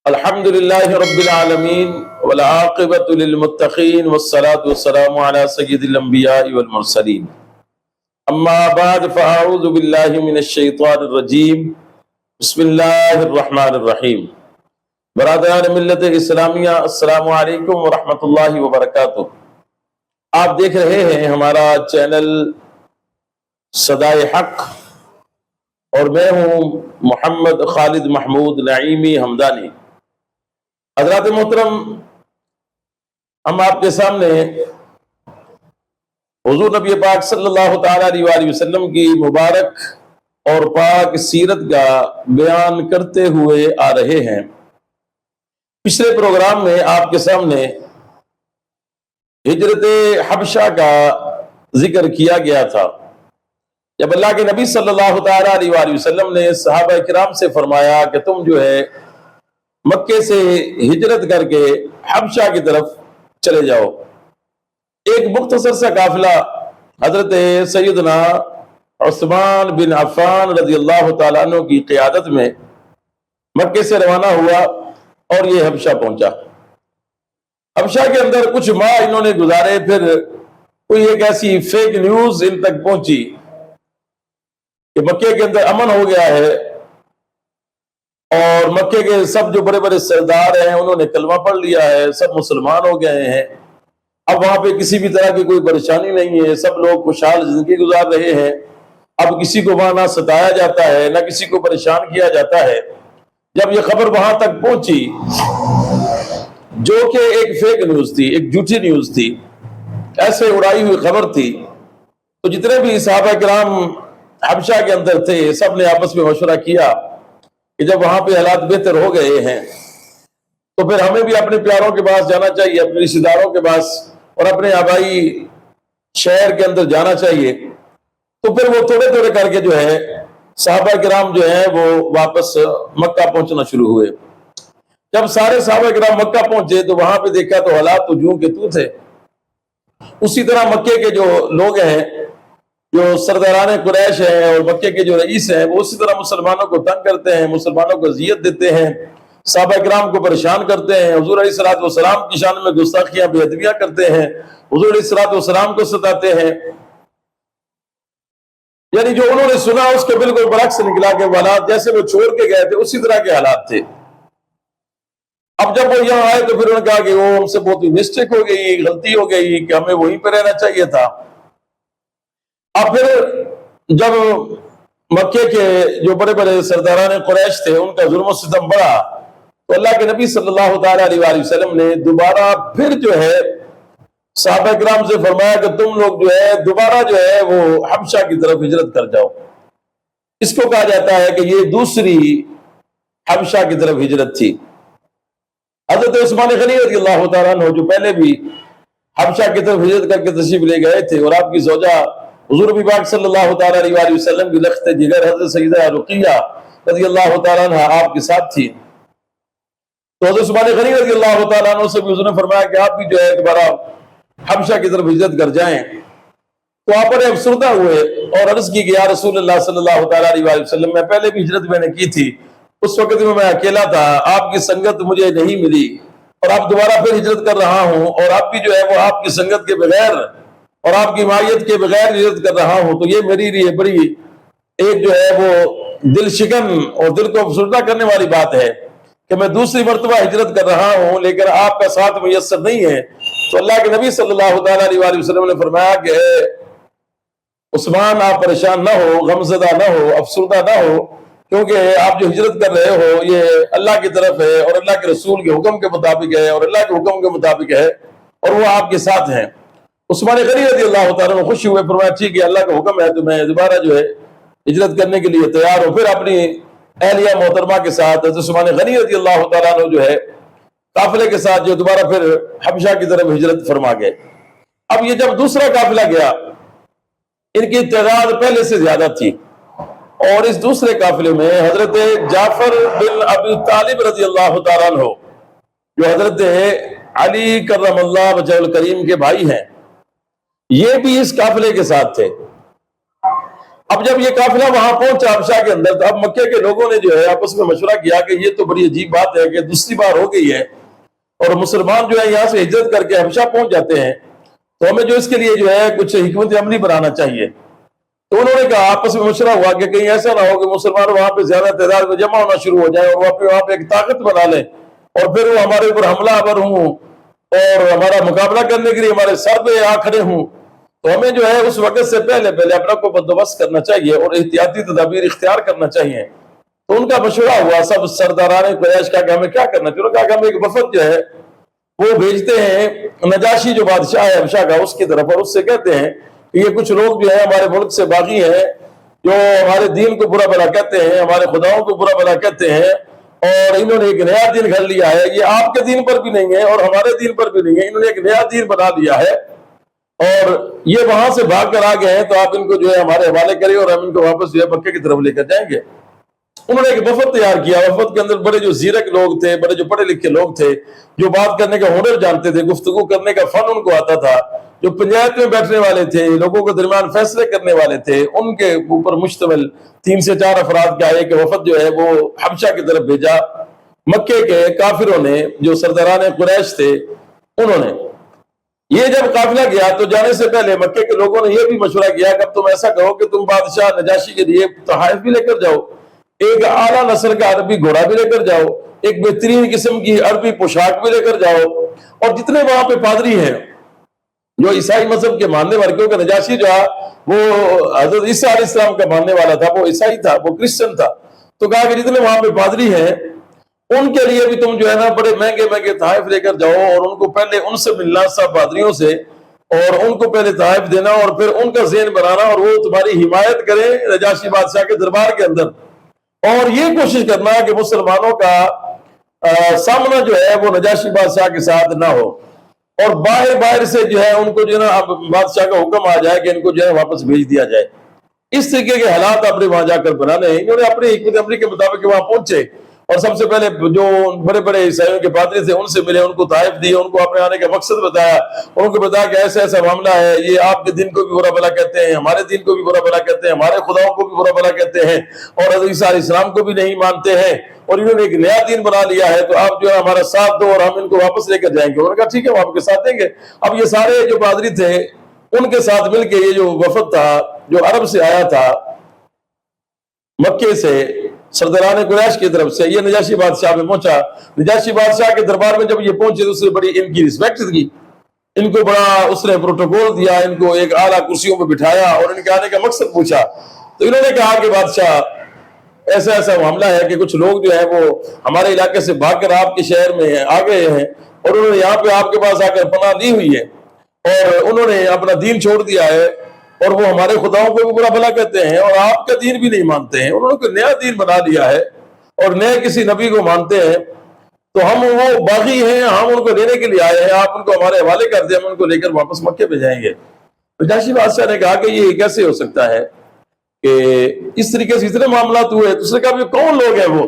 الحمد لله رب العالمين والعاقبة للمتقين والصلاة والسلام على سيد الأنبياء والمرسلين اما بعد فاعوذ بالله من الشیطان الرجیم بسم اللہ الرحمن الرحیم۔ برادران ملت اسلامیہ، السلام علیکم ورحمۃ اللہ وبرکاتہ۔ آپ دیکھ رہے ہیں ہمارا چینل صدائے حق اور میں ہوں محمد خالد محمود نعیمی حمدانی۔ حضرات محترم، ہم آپ کے سامنے حضور نبی پاک صلی اللہ تعالیٰ علیہ وآلہ وسلم کی مبارک اور پاک سیرت کا بیان کرتے ہوئے آ رہے ہیں۔ پچھلے پروگرام میں آپ کے سامنے ہجرت حبشہ کا ذکر کیا گیا تھا، جب اللہ کے نبی صلی اللہ تعالیٰ علیہ وآلہ وسلم نے صحابہ کرام سے فرمایا کہ تم جو ہے مکے سے ہجرت کر کے حبشہ کی طرف چلے جاؤ۔ ایک مختصر سا قافلہ حضرت سیدنا عثمان بن عفان رضی اللہ تعالیٰ عنہ کی قیادت میں مکے سے روانہ ہوا اور یہ حبشہ پہنچا۔ حبشہ کے اندر کچھ ماہ انہوں نے گزارے، پھر کوئی ایک ایسی فیک نیوز ان تک پہنچی کہ مکے کے اندر امن ہو گیا ہے اور مکے کے سب جو بڑے بڑے سردار ہیں انہوں نے کلمہ پڑھ لیا ہے، سب مسلمان ہو گئے ہیں، اب وہاں پہ کسی بھی طرح کی کوئی پریشانی نہیں ہے، سب لوگ خوشحال زندگی گزار رہے ہیں، اب کسی کو وہاں نہ ستایا جاتا ہے نہ کسی کو پریشان کیا جاتا ہے۔ جب یہ خبر وہاں تک پہنچی جو کہ ایک فیک نیوز تھی، ایک جھوٹی نیوز تھی، ایسے اڑائی ہوئی خبر تھی، تو جتنے بھی صحابہ کرام حبشہ کے اندر تھے سب نے آپس میں مشورہ کیا کہ جب وہاں پہ حالات بہتر ہو گئے ہیں تو پھر ہمیں بھی اپنے پیاروں کے پاس جانا چاہیے، اپنے رشتہ داروں کے پاس اور اپنے آبائی شہر کے اندر جانا چاہیے۔ تو پھر وہ تھوڑے تھوڑے کر کے جو ہے صحابہ کرام جو ہیں وہ واپس مکہ پہنچنا شروع ہوئے۔ جب سارے صحابہ کرام مکہ پہنچے تو وہاں پہ دیکھا تو حالات تو جوں کے تو تھے۔ اسی طرح مکے کے جو لوگ ہیں، جو سرداران قریش ہیں اور مکے کے جو رئیس ہیں، وہ اسی طرح مسلمانوں کو تنگ کرتے ہیں، مسلمانوں کو اذیت دیتے ہیں، صحابہ کرام کو پریشان کرتے ہیں، حضور علیہ الصلوۃ والسلام کی شان میں گستاخیاں بے ادبیاں کرتے ہیں، حضور علیہ الصلوۃ والسلام کو ستاتے ہیں۔ یعنی جو انہوں نے سنا اس کے بالکل برعکس نکلا کہ حالات جیسے وہ چھوڑ کے گئے تھے اسی طرح کے حالات تھے۔ اب جب وہ یہاں آئے تو پھر انہوں نے کہا کہ وہ ہم سے بہت مسٹیک ہو گئی، غلطی ہو گئی کہ ہمیں وہیں پہ رہنا چاہیے تھا۔ اب پھر جب مکے کے جو بڑے بڑے سرداران قریش تھے ان کا ظلم و ستم بڑھا تو اللہ کے نبی صلی اللہ تعالیٰ علیہ وآلہ وسلم نے دوبارہ پھر جو ہے صحابہ کرام سے فرمایا کہ تم لوگ جو ہے دوبارہ جو ہے وہ حبشہ کی طرف ہجرت کر جاؤ۔ اس کو کہا جاتا ہے کہ یہ دوسری حبشہ کی طرف ہجرت تھی۔ حضرت عثمان غنی رضی اللہ تعالیٰ عنہ جو پہلے بھی حبشہ کی طرف ہجرت کر کے تشریف لے گئے تھے اور آپ کی زوجہ حضور نبی پاک صلی اللہ تعالیٰ علیہ وآلہ وسلم کی لخت جگر حضرت سیدہ رقیہ رضی اللہ تعالیٰ عنہ آپ کے ساتھ تھی، تو حضرت عثمان غنی رضی اللہ تعالیٰ عنہ سے بھی حضور نے فرمایا کہ آپ بھی جو ہے دوبارہ حبشہ کی طرف ہجرت کر جائیں۔ تو آپ بڑے افسردہ ہوئے اور عرض کی کہ یا رسول اللہ صلی اللہ تعالیٰ علیہ وآلہ وسلم، میں پہلے بھی ہجرت میں نے کی تھی، اس وقت میں اکیلا تھا، آپ کی سنگت مجھے نہیں ملی، اور آپ دوبارہ پھر ہجرت کر رہا ہوں اور آپ بھی جو ہے وہ آپ کی سنگت کے بغیر اور آپ کی معیت کے بغیر ہجرت کر رہا ہوں، تو یہ میری لیے بڑی ایک جو ہے وہ دل شکن اور دل کو افسردہ کرنے والی بات ہے کہ میں دوسری مرتبہ ہجرت کر رہا ہوں لیکن آپ کا ساتھ میسر نہیں ہے۔ تو اللہ کے نبی صلی اللہ تعالیٰ علیہ وآلہ وسلم نے فرمایا کہ اے عثمان، آپ پریشان نہ ہو، غمزدہ نہ ہو، افسردہ نہ ہو، کیونکہ آپ جو ہجرت کر رہے ہو یہ اللہ کی طرف ہے اور اللہ کے رسول کے حکم کے مطابق ہے اور اللہ کے حکم کے مطابق ہے اور وہ آپ کے ساتھ ہیں۔ عثمان غنی رضی اللہ تعالیٰ عنہ خوشی ہوئے، فرمایا ٹھیک ہے، اللہ کا حکم ہے تو میں دوبارہ جو ہے ہجرت کرنے کے لیے تیار ہوں۔ پھر اپنی اہلیہ محترمہ کے ساتھ حضرت عثمان غنی رضی اللہ تعالیٰ عنہ جو ہے قافلے کے ساتھ جو دوبارہ پھر حبشہ کی طرف ہجرت فرما گئے۔ اب یہ جب دوسرا قافلہ گیا ان کی تعداد پہلے سے زیادہ تھی، اور اس دوسرے قافلے میں حضرت جعفر بن ابی طالب رضی اللہ تعالیٰ عنہ جو حضرت علی کرم اللہ وجہہ الکریم کے بھائی ہیں، یہ بھی اس قافلے کے ساتھ تھے۔ اب جب یہ قافلہ وہاں پہنچا حبشہ کے اندر، تو اب مکے کے لوگوں نے جو ہے آپس میں مشورہ کیا کہ یہ تو بڑی عجیب بات ہے کہ دوسری بار ہو گئی ہے اور مسلمان جو ہے یہاں سے ہجرت کر کے حبشہ پہنچ جاتے ہیں، تو ہمیں جو اس کے لیے جو ہے کچھ حکمت عملی بنانا چاہیے۔ تو انہوں نے کہا، آپس میں مشورہ ہوا کہ کہیں ایسا نہ ہو کہ مسلمان وہاں پہ زیادہ تعداد میں جمع ہونا شروع ہو جائے اور وہاں پہ ایک طاقت بنا لیں اور پھر وہ ہمارے اوپر حملہ آور ہوں اور ہمارا مقابلہ کرنے کے لیے ہمارے سر پہ آ کھڑے ہوں۔ تو ہمیں جو ہے اس وقت سے پہلے اپنا کو بندوبست کرنا چاہیے اور احتیاطی تدابیر اختیار کرنا چاہیے۔ تو ان کا مشورہ ہوا سب سرداران قریش کا کہ ہمیں کیا کرنا چاہیے۔ انہوں نے کہا کہ ہم ایک وفد جو ہے وہ بھیجتے ہیں نجاشی جو بادشاہ ہے حبشہ کا، اس کی طرف، اور اس سے کہتے ہیں کہ یہ کچھ لوگ جو ہیں ہمارے ملک سے باغی ہیں، جو ہمارے دین کو برا بھلا کہتے ہیں، ہمارے خداؤں کو برا بھلا کہتے ہیں، اور انہوں نے ایک نیا دین گھڑ لیا ہے، یہ آپ کے دین پر بھی نہیں ہے اور ہمارے دین پر بھی نہیں ہے، انہوں نے ایک نیا دین بنا لیا ہے اور یہ وہاں سے بھاگ کر آ گئے ہیں، تو آپ ان کو جو ہے ہمارے حوالے کریں اور ہم ان کو واپس جو ہے مکے کی طرف لے کر جائیں گے۔ انہوں نے ایک وفد تیار کیا، وفد کے اندر بڑے جو زیرک لوگ تھے، بڑے جو پڑھے لکھے لوگ تھے، جو بات کرنے کا ہنر جانتے تھے، گفتگو کرنے کا فن ان کو آتا تھا، جو پنچایت میں بیٹھنے والے تھے، لوگوں کے درمیان فیصلے کرنے والے تھے، ان کے اوپر مشتمل 3 سے 4 افراد کا ایک وفد جو ہے وہ حبشہ کی طرف بھیجا۔ مکے کے کافروں نے، جو سرداران قریش تھے، انہوں نے یہ جب قافلہ گیا تو جانے سے پہلے مکے کے لوگوں نے یہ بھی مشورہ کیا کہ اب تم ایسا کرو کہ تم بادشاہ نجاشی کے لیے تحائف بھی لے کر جاؤ، ایک اعلیٰ نسل کا عربی گھوڑا بھی لے کر جاؤ، ایک بہترین قسم کی عربی پوشاک بھی لے کر جاؤ، اور جتنے وہاں پہ پادری ہیں جو عیسائی مذہب کے ماننے والے، کیونکہ نجاشی جو ہے وہ حضرت عیسیٰ علیہ السلام کا ماننے والا تھا، وہ عیسائی تھا، وہ کرسچن تھا، تو کہا کہ جتنے وہاں پہ پادری ہیں ان کے لیے بھی تم جو ہے نا بڑے مہنگے مہنگے تحائف لے کر جاؤ، اور ان کو پہلے ان سے ملنا، سب پادریوں سے، اور ان کو پہلے تحائف دینا اور پھر ان کا ذہن بنانا، اور وہ تمہاری حمایت کریں نجاشی بادشاہ کے دربار کے اندر، اور یہ کوشش کرنا کہ مسلمانوں کا سامنا جو ہے وہ نجاشی بادشاہ کے ساتھ نہ ہو، اور باہر سے جو ہے ان کو جو ہے نا اب بادشاہ کا حکم آ جائے کہ ان کو جو ہے واپس بھیج دیا جائے۔ اس طریقے کے حالات اپنے وہاں جا کر بنانے ہیں۔ انہوں نے اپنی حکمت عملی کے مطابق وہاں پہنچے اور سب سے پہلے جو بڑے بڑے عیسائیوں کے پادری تھے ان سے ملے، ان کو تحائف دیے، ان کو اپنے آنے کا مقصد بتایا، ان کو بتایا کہ ایسا ایسا معاملہ ہے، یہ آپ کے دین کو بھی برا بھلا کہتے ہیں، ہمارے دین کو بھی برا بھلا کہتے ہیں، ہمارے خداؤں کو بھی برا بھلا کہتے ہیں، اور حضرت عیسیٰ علیہ السلام کو بھی نہیں مانتے ہیں، اور انہوں نے ایک نیا دین بنا لیا ہے، تو آپ جو ہے ہمارا ساتھ دو اور ہم ان کو واپس لے کر جائیں گے۔ انہوں نے کہا ٹھیک ہے، ہم آپ کے ساتھ دیں گے۔ اب یہ سارے جو پادری تھے ان کے ساتھ مل کے یہ جو وفد تھا جو عرب سے آیا تھا، مکے سے، سرداران قریش کی طرف سے، یہ نجاشی بادشاہ میں پہنچا۔ نجاشی بادشاہ کے دربار میں جب یہ پہنچے تو اس نے بڑی ان کی رسپیکٹ کی، ان کو بڑا اس نے پروٹوکول دیا، ان کو ایک اعلیٰ کرسیوں پہ بٹھایا اور ان کے آنے کا مقصد پوچھا۔ تو انہوں نے کہا کہ بادشاہ ایسا ایسا معاملہ ہے کہ کچھ لوگ جو ہیں وہ ہمارے علاقے سے بھاگ کر آپ کے شہر میں آ گئے ہیں، اور انہوں نے یہاں پہ آپ کے پاس آ کر پناہ لی ہوئی ہے، اور انہوں نے اپنا دین چھوڑ دیا ہے، اور وہ ہمارے خداؤں کو بھی برا بھلا کہتے ہیں اور آپ کا دین بھی نہیں مانتے ہیں، انہوں نے کوئی نیا دین بنا لیا ہے اور نئے کسی نبی کو مانتے ہیں، تو ہم وہ باغی ہیں، ہم ان کو لینے کے لیے آئے ہیں، آپ ان کو ہمارے حوالے کر دیں، ہم ان کو لے کر واپس مکے پہ جائیں گے۔ نجاشی بادشاہ نے کہا کہ یہ کیسے ہو سکتا ہے کہ اس طریقے سے اتنے معاملات ہوئے؟ تو اس نے کہا کہ کون لوگ ہیں وہ،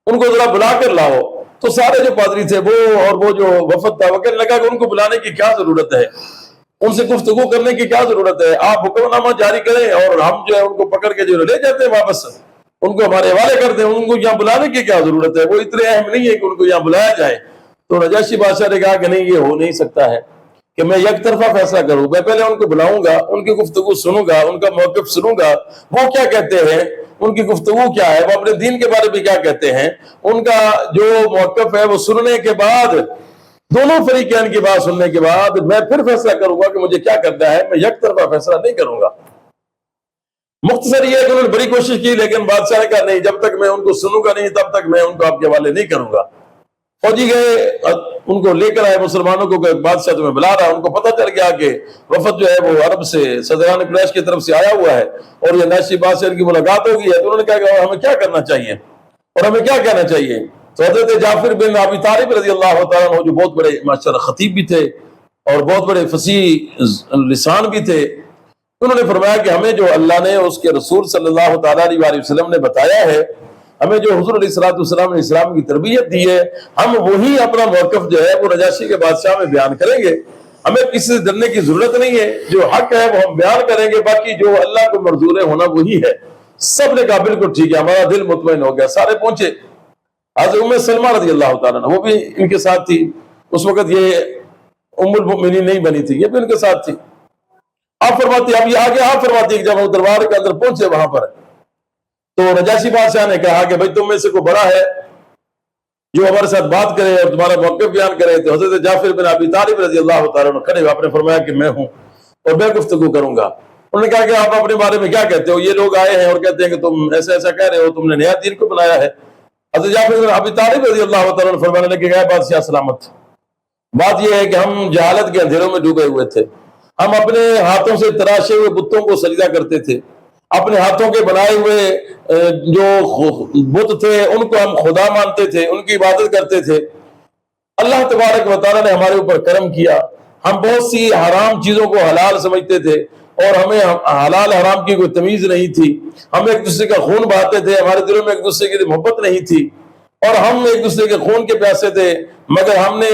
ان کو ذرا بلا کر لاؤ۔ تو سارے جو پادری تھے وہ اور وہ جو وفد تھا وہ کہنے لگا کہ ان کو بلانے کی کیا ضرورت ہے، ان سے گفتگو کرنے کی کیا ضرورت ہے، آپ حکم نامہ جاری کریں اور ہم جو ہے ان کو پکڑ کے جو لے جاتے ہیں واپس، ان کو ہمارے حوالے کر دیں، ان کو یہاں بلانے کی کیا ضرورت ہے، وہ اتنے اہم نہیں ہے کہ ان کو یہاں بلایا جائے۔ تو نجاشی بادشاہ نے کہا کہ نہیں، یہ ہو نہیں سکتا ہے کہ میں یک طرفہ فیصلہ کروں، میں پہلے ان کو بلاؤں گا، ان کی گفتگو سنوں گا، ان کا موقف سنوں گا، وہ کیا کہتے ہیں، ان کی گفتگو کیا ہے، وہ اپنے دین کے بارے میں کیا کہتے ہیں، ان کا جو موقف ہے وہ سننے کے بعد، دونوں فریقین کی بات سننے کے بعد میں پھر فیصلہ کروں گا کہ مجھے کیا کرنا ہے، میں یک طرفہ فیصلہ نہیں کروں گا۔ مختصر یہ ہے کہ انہوں نے بڑی کوشش کی، لیکن بادشاہ نے کہا نہیں، جب تک میں ان کو سنوں گا نہیں تب تک میں ان کو آپ کے حوالے نہیں کروں گا۔ فوجی گئے، ان کو لے کر آئے مسلمانوں کو کہ بادشاہ تمہیں بلا رہا ہے۔ ان کو پتہ چل گیا کہ وفد جو ہے وہ عرب سے، سرداران قریش کی طرف سے آیا ہوا ہے اور یہ نجاشی بادشاہ سے ان کی ملاقات ہو گئی ہے۔ تو انہوں نے کہا کہ ہمیں کیا کرنا چاہیے اور ہمیں کیا کہنا چاہیے؟ تو حضرت جعفر بن ابی طالب رضی اللہ تعالیٰ عنہ جو بہت بڑے ماشاءاللہ خطیب بھی تھے اور بہت بڑے فصیح لسان بھی تھے، انہوں نے فرمایا کہ ہمیں جو اللہ نے اس کے رسول صلی اللہ تعالیٰ علیہ وسلم نے بتایا ہے، ہمیں جو حضور علیہ السلام نے اسلام کی تربیت دی ہے، ہم وہی اپنا موقف جو ہے وہ نجاشی کے بادشاہ میں بیان کریں گے۔ ہمیں کسی سے ڈرنے کی ضرورت نہیں ہے، جو حق ہے وہ ہم بیان کریں گے، باقی جو اللہ کو منظور ہونا وہی ہے۔ سب نے کہا بالکل ٹھیک ہے، ہمارا دل مطمئن ہو گیا، سارے پہنچے۔ حضرت ام سلمہ رضی اللہ تعالیٰ عنہ وہ بھی ان کے ساتھ تھی، اس وقت یہ ام المؤمنین نہیں بنی تھی، یہ بھی ان کے ساتھ تھی۔ آپ فرماتی اب یہ آگے آپ فرماتی کہ جب وہ دربار کے اندر پہنچے وہاں پر، تو نجاشی بادشاہ نے کہا کہ بھائی تم میں سے کوئی بڑا ہے جو ہمارے ساتھ بات کرے اور تمہارا موقف بیان کرے؟ تو حضرت جعفر بن ابی طالب رضی اللہ تعالیٰ عنہ کھڑے، آپ نے فرمایا کہ میں ہوں اور میں گفتگو کروں گا۔ انہوں نے کہا کہ آپ اپنے بارے میں کیا کہتے ہو؟ یہ لوگ آئے ہیں اور کہتے ہیں کہ تم ایسا ایسا کہہ رہے ہو، تم نے نیا دین کو بنایا ہے۔ حضرت جعفر بن ابی طالب رضی اللہ تعالیٰ عنہ فرمانے لگے کہ بادشاہ سلامت، بات یہ ہے کہ ہم جہالت کے اندھیروں میں ڈوبے ہوئے تھے، ہم اپنے ہاتھوں سے تراشے ہوئے بتوں کو سجدہ کرتے تھے، اپنے ہاتھوں کے بنائے ہوئے جو بت تھے ان کو ہم خدا مانتے تھے، ان کی عبادت کرتے تھے۔ اللہ تبارک و تعالیٰ نے ہمارے اوپر کرم کیا، ہم بہت سی حرام چیزوں کو حلال سمجھتے تھے اور ہمیں حلال حرام کی کوئی تمیز نہیں تھی، ہم ایک دوسرے کا خون بہاتے تھے، ہمارے دلوں میں ایک دوسرے کی محبت نہیں تھی اور ہم ایک دوسرے کے خون کے پیاسے تھے۔ مگر ہم نے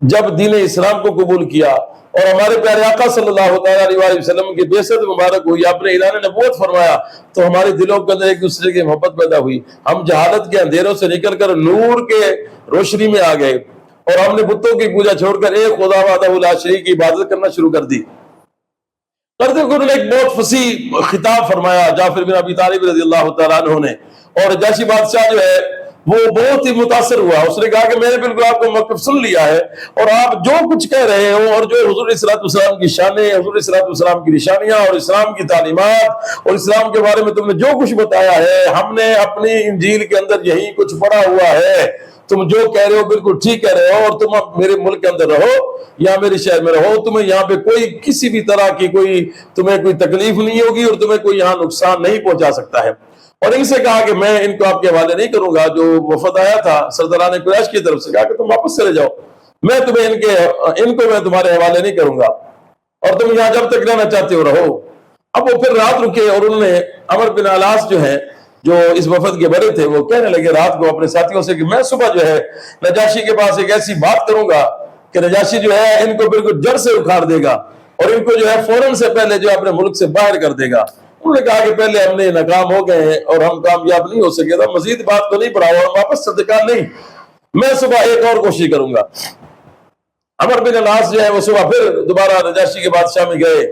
جب دین اسلام کو قبول کیا اور ہمارے پیارے آقا صلی اللہ تعالیٰ علیہ وسلم کی بعثت مبارک ہوئی، آپ نے اعلان نبوت فرمایا، تو ہمارے دلوں کے اندر ایک دوسرے کی محبت پیدا ہوئی، ہم جہالت کے اندھیروں سے نکل کر نور کے روشنی میں آ گئے اور ہم نے بتوں کی پوجا چھوڑ کر ایک خدا وحدہ لا شریک کی عبادت کرنا شروع کر دی۔ کرتے ہوئے انہوں نے ایک بہت فصیح خطاب فرمایا جعفر بن ابی طالب رضی اللہ تعالیٰ عنہ نے، اور نجاشی بادشاہ جو ہے وہ بہت ہی متاثر ہوا۔ اس نے کہا کہ میں نے بالکل آپ کو موقف سن لیا ہے اور آپ جو کچھ کہہ رہے ہو اور جو حضور صلی اللہ علیہ وسلم کی شانیں، حضور صلی اللہ علیہ وسلم کی نشانیاں اور اسلام کی تعلیمات اور اسلام کے بارے میں تم نے جو کچھ بتایا ہے، ہم نے اپنی انجیل کے اندر یہی کچھ پڑھا ہوا ہے۔ تم جو کہہ رہے ہو بالکل ٹھیک کہہ رہے ہو، اور تم اب میرے ملک کے اندر رہو یا میرے شہر میں رہو، تمہیں یہاں پہ کوئی کسی بھی طرح کی تمہیں کوئی تکلیف نہیں ہوگی اور تمہیں کوئی یہاں نقصان نہیں پہنچا سکتا ہے۔ اور ان سے کہا کہ میں ان کو آپ کے حوالے نہیں کروں گا۔ جو وفد آیا تھا سرداران قریش کی طرف سے، کہا کہ تم واپس چلے جاؤ، میں تمہیں ان کو میں تمہارے حوالے نہیں کروں گا اور تم یہاں جب تک رہنا چاہتے ہو رہو۔ اب وہ پھر رات رکے اور انہوں نے عمر بن علاس جو ہے جو اس وفد کے بڑے تھے، وہ کہنے لگے رات کو اپنے ساتھیوں سے کہ میں صبح جو ہے نجاشی کے پاس ایک ایسی بات کروں گا کہ نجاشی جو ہے ان کو بالکل جڑ سے اکھاڑ دے گا اور ان کو جو ہے فوراً سے پہلے جو ہے اپنے ملک سے باہر کر دے گا۔ انہوں نے کہا کہ پہلے ہم نے ناکام ہو گئے ہیں اور ہم کامیاب نہیں ہو سکے، تو مزید بات کو نہیں بڑھاؤ اور واپس صدقہ نہیں، میں صبح ایک اور کوشش کروں گا۔ عمر بن العاص جو ہے وہ صبح پھر دوبارہ نجاشی کے بادشاہ میں گئے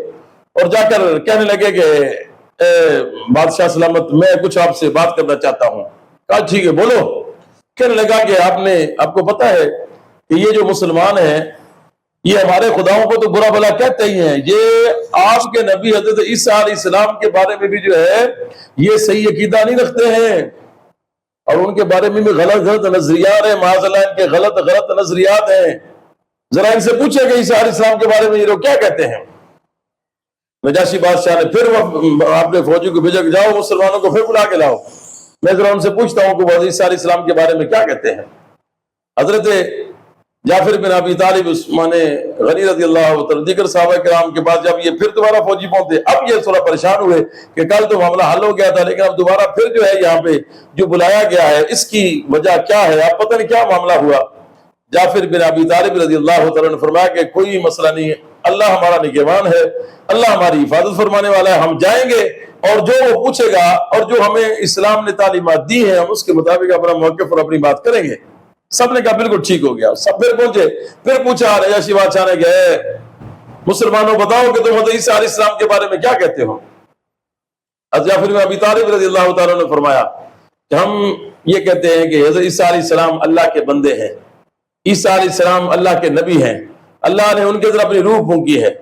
اور جا کر کہنے لگے کہ بادشاہ سلامت، میں کچھ آپ سے بات کرنا چاہتا ہوں۔ کہا ٹھیک ہے بولو۔ کہنے لگا کہ آپ کو پتا ہے کہ یہ جو مسلمان ہیں یہ ہمارے خداؤں کو تو برا بھلا کہتے ہی ہیں، یہ آپ کے نبی حضرت عیسیٰ علیہ السلام کے بارے میں بھی جو ہے یہ صحیح عقیدہ نہیں رکھتے ہیں اور ان کے بارے میں بھی غلط نظریات ہیں، معاذ اللہ ان کے غلط نظریات ہیں۔ ذرا ان سے پوچھے کہ عیسیٰ علیہ السلام کے بارے میں یہ لوگ کیا کہتے ہیں۔ نجاشی بادشاہ نے پھر آپ نے فوجی کو بھیجا کہ جاؤ مسلمانوں کو پھر بلا کے لاؤ، میں ذرا ان سے پوچھتا ہوں کہ وہ عیسیٰ علیہ السلام کے بارے میں کیا کہتے ہیں۔ حضرت جعفر بن ابی طالب، عثمان غنی رضی اللہ عنہ، دیگر صحابہ کرام کے بعد جب یہ پھر دوبارہ فوجی پہنچے، اب یہ تھوڑا پریشان ہوئے کہ کل تو معاملہ حل ہو گیا تھا لیکن اب دوبارہ پھر جو ہے یہاں پہ جو بلایا گیا ہے اس کی وجہ کیا ہے، آپ پتہ نہیں کیا معاملہ ہوا۔ جعفر بن ابی طالب رضی اللہ عنہ نے فرمایا کہ کوئی مسئلہ نہیں ہے، اللہ ہمارا نگہبان ہے، اللہ ہماری حفاظت فرمانے والا ہے، ہم جائیں گے اور جو وہ پوچھے گا اور جو ہمیں اسلام نے تعلیمات دی ہیں ہم اس کے مطابق اپنا موقف اور اپنی بات کریں گے۔ سب نے کہا بالکل ٹھیک ہو گیا۔ سب پھر پہنچے، پھر پوچھا نجاشی بادشاہ نے کہ مسلمانوں بتاؤ کہ تم حضرت عیسیٰ علیہ السلام کے بارے میں کیا کہتے ہو۔ حضرت جعفر بن ابی طالب رضی اللہ تعالیٰ نے فرمایا کہ ہم یہ کہتے ہیں کہ حضرت عیسیٰ علیہ السلام اللہ کے بندے ہیں، عیسیٰ علیہ السلام اللہ کے نبی ہیں، اللہ نے ان کے اندر اپنی روح پھونکی ہے۔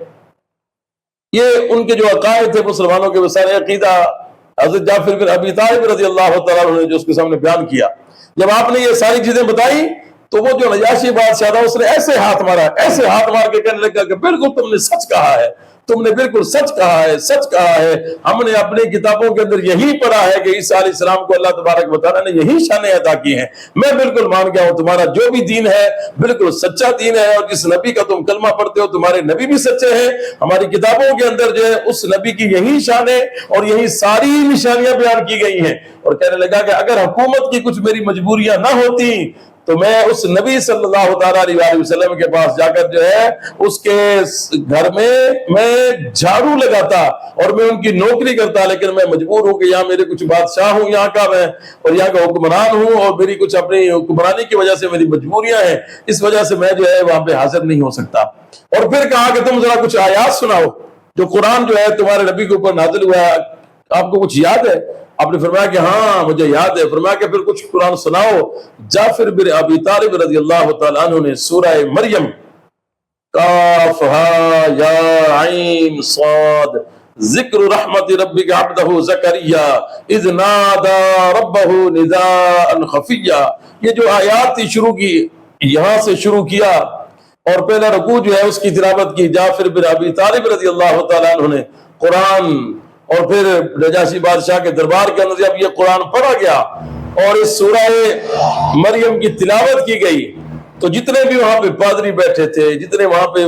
یہ ان کے جو عقائد تھے مسلمانوں کے وہ سارے عقیدہ حضرت جعفر بن ابی طالب رضی اللہ تعالیٰ عنہ نے جو اس کے سامنے بیان کیا۔ جب آپ نے یہ ساری چیزیں بتائی تو وہ جو نجاشی بادشاہ تھا اس نے ایسے ہاتھ مار کے کہنے لگا کہ بالکل تم نے سچ کہا ہے، تم نے بالکل سچ کہا ہے، سچ کہا ہے۔ ہم نے اپنی کتابوں کے اندر یہی پڑھا ہے کہ عیسیٰ علیہ السلام کو اللہ تبارک و تعالیٰ نے یہی شانیں عطا کی ہیں۔ میں بالکل مان گیا ہوں تمہارا جو بھی دین ہے بالکل سچا دین ہے اور جس نبی کا تم کلمہ پڑھتے ہو تمہارے نبی بھی سچے ہیں۔ ہماری کتابوں کے اندر جو ہے اس نبی کی یہی شانیں اور یہی ساری نشانیاں بیان کی گئی ہیں۔ اور کہنے لگا کہ اگر حکومت کی کچھ میری مجبوریاں نہ ہوتی تو میں اس نبی صلی اللہ تعالیٰ علیہ وسلم کے پاس جا کر جو ہے اس کے گھر میں جھاڑو لگاتا اور میں ان کی نوکری کرتا، لیکن میں مجبور ہوں کہ یہاں میرے کچھ بادشاہ ہوں یہاں کا میں، اور یہاں کا حکمران ہوں، اور میری کچھ اپنی حکمرانی کی وجہ سے میری مجبوریاں ہیں، اس وجہ سے میں جو ہے وہاں پہ حاضر نہیں ہو سکتا۔ اور پھر کہا کہ تم ذرا کچھ آیات سناؤ جو قرآن جو ہے تمہارے نبی کے اوپر نازل ہوا ہے، آپ کو کچھ یاد ہے؟ آپ نے فرمایا کہ ہاں مجھے یاد ہے۔ فرمایا کہ پھر کچھ قرآن سناؤ۔ جعفر بن ابی طالب رضی اللہ تعالیٰ عنہ نے سورہ مریم کاف ہا یا عین صاد ذکر رحمت ربک عبدہ زکریا اذ نادى ربہ نداء خفیا، یہ جو آیات تھی شروع کی، یہاں سے شروع کیا اور پہلا رکوع جو ہے اس کی تلاوت کی جعفر بن ابی طالب رضی اللہ تعالیٰ عنہ نے قرآن، اور پھر نجاشی بادشاہ کے دربار کے اندر جب یہ قرآن پڑھا گیا اور اس سورہ مریم کی تلاوت کی گئی تو جتنے بھی وہاں پہ پادری بیٹھے تھے، جتنے وہاں پہ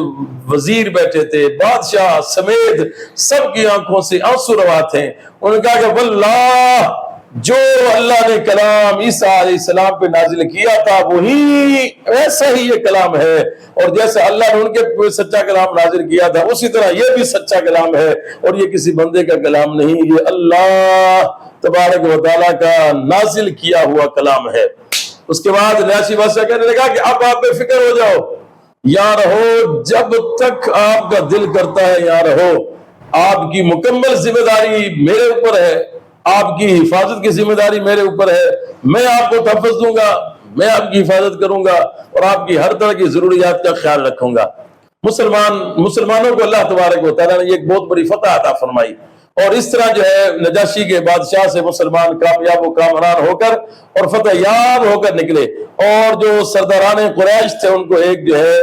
وزیر بیٹھے تھے، بادشاہ سمیت، سب کی آنکھوں سے آنسو روا تھے۔ انہوں نے کہا کہ واللہ جو اللہ نے کلام عیسیٰ علیہ السلام پہ نازل کیا تھا وہی ایسا ہی یہ کلام ہے، اور جیسے اللہ نے ان کے سچا کلام نازل کیا تھا اسی طرح یہ بھی سچا کلام ہے، اور یہ کسی بندے کا کلام نہیں، یہ اللہ تبارک و تعالیٰ کا نازل کیا ہوا کلام ہے۔ اس کے بعد نجاشی بادشاہ کہنے لگا کہ اب آپ بے فکر ہو جاؤ، یہاں رہو جب تک آپ کا دل کرتا ہے، یہاں رہو، آپ کی مکمل ذمہ داری میرے اوپر ہے، آپ کی حفاظت کی ذمہ داری میرے اوپر ہے، میں آپ کو تحفظ دوں گا، میں آپ کی حفاظت کروں گا اور آپ کی ہر طرح کی ضروریات کا خیال رکھوں گا۔ مسلمانوں کو اللہ تبارک و تعالیٰ نے ایک بہت بڑی فتح عطا فرمائی، اور اس طرح جو ہے نجاشی کے بادشاہ سے مسلمان کامیاب و کامران ہو کر اور فتح یاب ہو کر نکلے، اور جو سرداران قریش تھے ان کو ایک جو ہے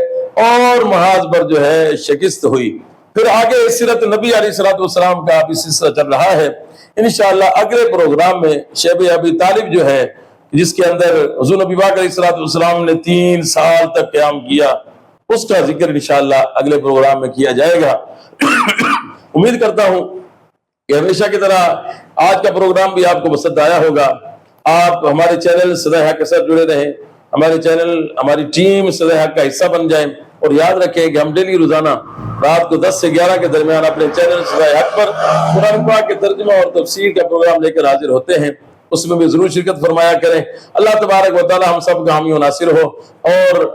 اور محاذ پر جو ہے شکست ہوئی۔ پھر آگے سیرت نبی علیہ السلام کا اب سلسلہ چل رہا ہے۔ انشاءاللہ اگلے پروگرام میں شیب ابی طالب جو ہے جس کے اندر حضور نبی پاک علیہ السلام نے 3 سال تک قیام کیا، اس کا ذکر انشاءاللہ اگلے پروگرام میں کیا جائے گا۔ امید کرتا ہوں کہ ہمیشہ کی طرح آج کا پروگرام بھی آپ کو پسند آیا ہوگا۔ آپ ہمارے چینل صدائے حق کے ساتھ جڑے رہیں، ہمارے چینل ہماری ٹیم صدائے حق کا حصہ بن جائیں، اور یاد رکھیں کہ ہم ڈیلی روزانہ رات کو 10 سے 11 کے درمیان اپنے چینل صدائے حق پر قرآن پاک کے ترجمہ اور تفسیر کا پروگرام لے کر حاضر ہوتے ہیں، اس میں بھی ضرور شرکت فرمایا کریں۔ اللہ تبارک و تعالی ہم سب کا حامی و ناصر ہو۔ اور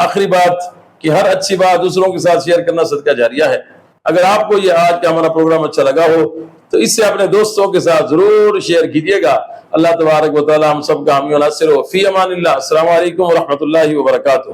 آخری بات کہ ہر اچھی بات دوسروں کے ساتھ شیئر کرنا صدقہ جاریہ ہے۔ اگر آپ کو یہ آج کا ہمارا پروگرام اچھا لگا ہو تو اس سے اپنے دوستوں کے ساتھ ضرور شیئر کیجیے گا۔ اللہ تبارک و تعالی ہم سب کا حامی و ناصر ہو۔ فی امان اللہ۔ السلام علیکم ورحمۃ اللہ وبرکاتہ۔